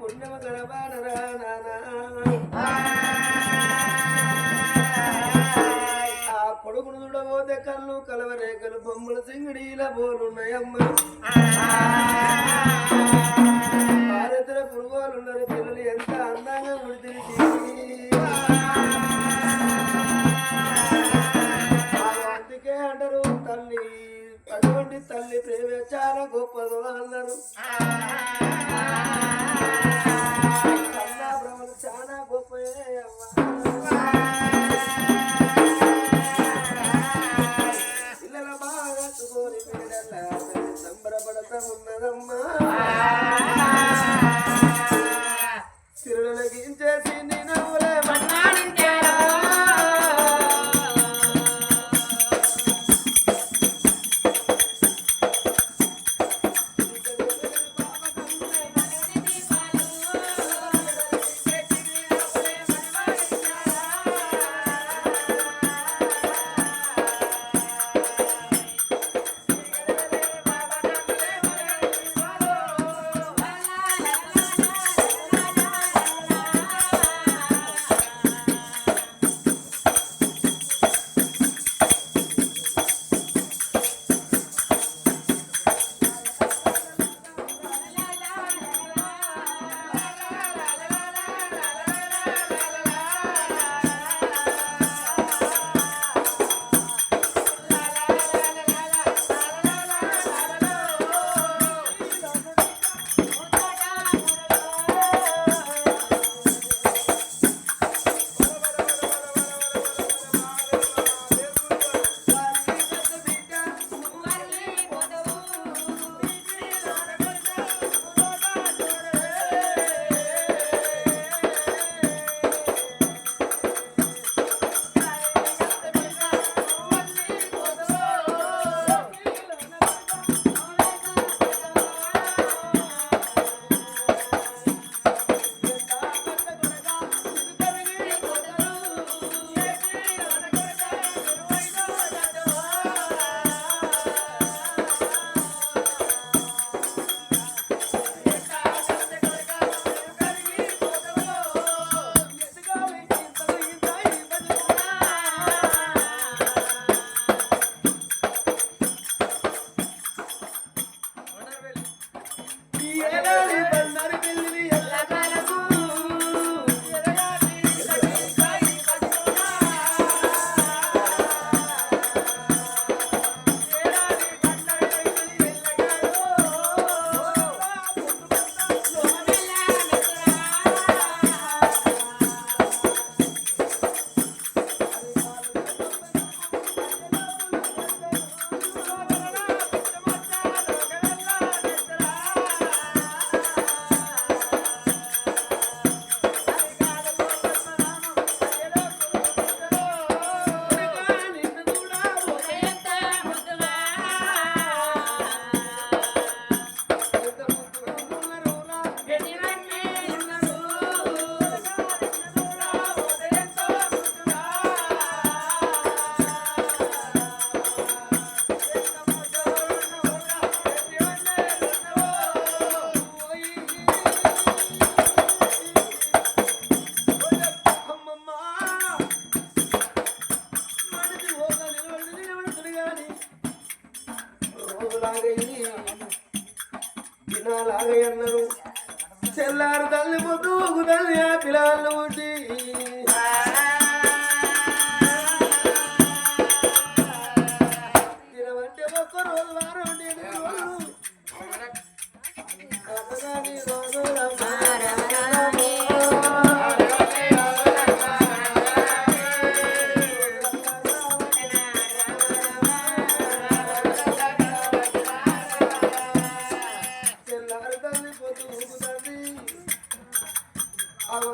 పుణ్యమ గడబాడరా ఆ కొడుకును చూడబోతే కళ్ళు కలవరేకలు బొమ్మల సింగిడీల బోలున్నాయమ్మ భారతర పురుగోలున్నారు పిల్లలు ఎంత అందంగా గుడితిరిచి అందుకే అంటారు తల్లి అటువంటి తల్లి ప్రేమ చాలా గొప్పదో అన్నారు కన్నా భ్రమలు చాలా గొప్పయే పిల్లల బాగా చుకోని పిల్లల సంబరపడతా ఉన్నదమ్మా సిరులకి ఇంచేసి నేను అన్నారు చెల్లారు తల్లి పొద్దు తల్లి ఆ పిల్లలు ఉండి తినమంటే ఒక్క రోజు వారం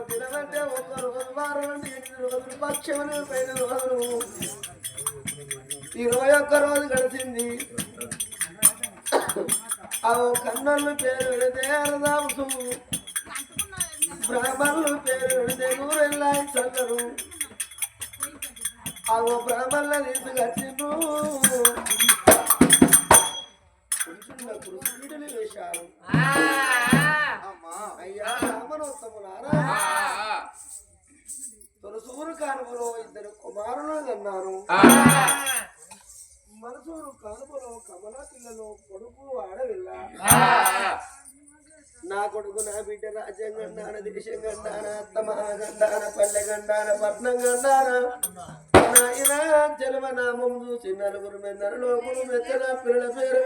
తినమంటే ఒక్క రోజు వారం 8 రోజులు పక్షములు పైన రోజు 21 రోజు గడిచింది. ఆ కన్నలు పేరు పెడితే అరదాసు బ్రాహ్మణులు పేరు పెడితే నూరెల్లా చల్లరు. ఆ బ్రాహ్మణుల తీసుకొచ్చిండ్రు పురుషుల వేశారు. అయ్యా రామనోత్తములారా తొలసూరు కానుమలో ఇద్దరు కుమారులు అన్నారు. మనసూరు కానుమలో కమల పిల్లలు కొడుకు ఆడవిల్ల. నా కొడుకు నా బిడ్డ రాజ్యం గండాన దేశం గండాన అత్తమగండాన పల్లె గండాన పట్నం గండాన నాయన జన్మనామం చూసి నలుగురు మెన్నర లోకులు మెచ్చన పిల్లల పేరు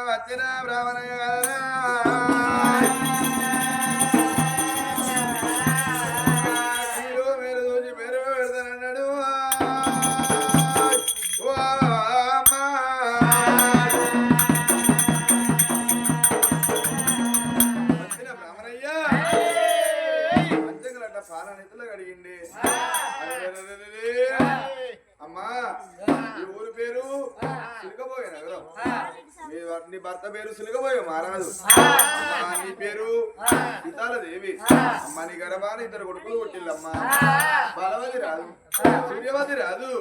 వచ్చిన బ్రాహ్మణ మీరు చూసి పేరు పెడతానన్నాడు. పాలనెత్తులో అడిగింది. అమ్మా ఈ ఊరి పేరు సిలకబోయే నగరం. నీ భర్త పేరు సిలకబోయే మహారాజు. నీ పేరు సీతాలదేవి. అమ్మ నీ గర్భాన ఇద్దరు కొడుకులు పుట్టిల్లమ్మా. బలవతి రాదు, సూర్యవతి రాదు.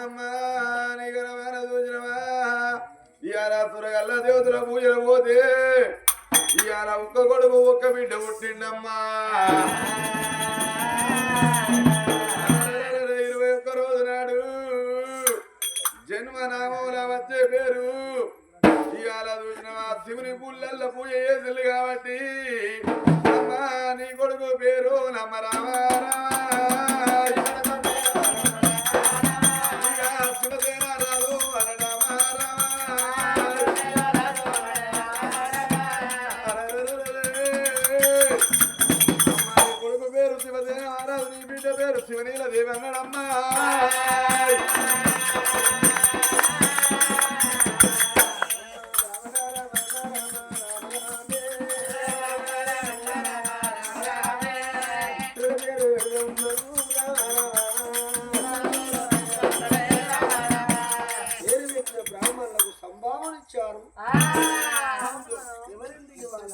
అమ్మా నీ గర్భాన చూసినవా ఇయాల తురగల్ల దేవతల పూజలు పోతే ఇయాల ఒక్క కొడుకు ఒక్క బిడ్డ పుట్టిండమ్మా. 21 రోజు నాడు జన్మనామముల వచ్చే పేరు ఇవాళ చూసిన శివుని పుల్లల్ల పూజ చేసింది కాబట్టి అమ్మా నీ కొడుకు పేరు నమ్మరామా శివసేన రాదు కొడుకు పేరు శివసేన రాదు. నీ బిడ్డ పేరు శివనీల దేవి అన్నాడమ్మా. బ్రాహ్మణులకు సంభావన ఇచ్చారు. ఎవరింటికి వాళ్ళ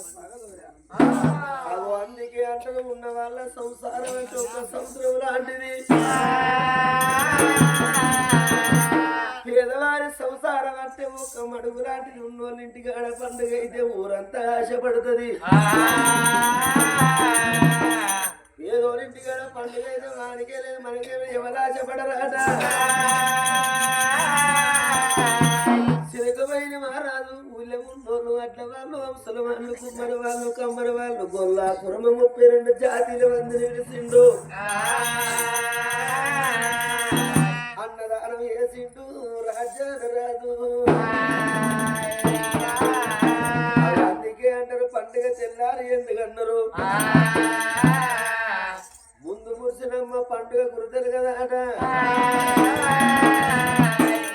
అందుకే అంటలు ఉన్న వాళ్ళ సంసారం అంటే ఒక సముద్రం లాంటిది. పేదవారి సంసారం అంటే ఒక మడుగు లాంటిది. ఉన్నోళ్ళ ఇంటికాడ పండుగ అయితే ఊరంతా ఆశపడుతుంది. పేదోళ్ళ ఇంటికాడ పండుగ అయితే వానికే లేదు మనకే ఎవరు ఆశపడరాట. చిలకమైన మహారాజు ఊళ్ళో ఉన్నోళ్ళు అట్ల వాళ్ళు అవసరం వాళ్ళు కుమ్మరి వాళ్ళు కమ్మరి వాళ్ళు గొల్లాపురం 32 జాతీయుల మంది నిలిచిండు. అన్నదానం వేసిండు రాజ్యాన రాజు. అందుకే అంటారు పండుగ తెల్లారి ఎందుకన్నారు. ముందు మురిసినమ్మ పండుగ గుర్తలు కదా అట.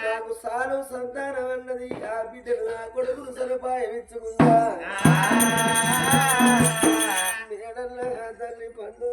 నాకు సాలు సంతానం అన్నది ఆ బిడ్డలు నా కొడుకులు సదుపాయం ఇచ్చుకుందా. మేడల్లా తల్లి పండుగ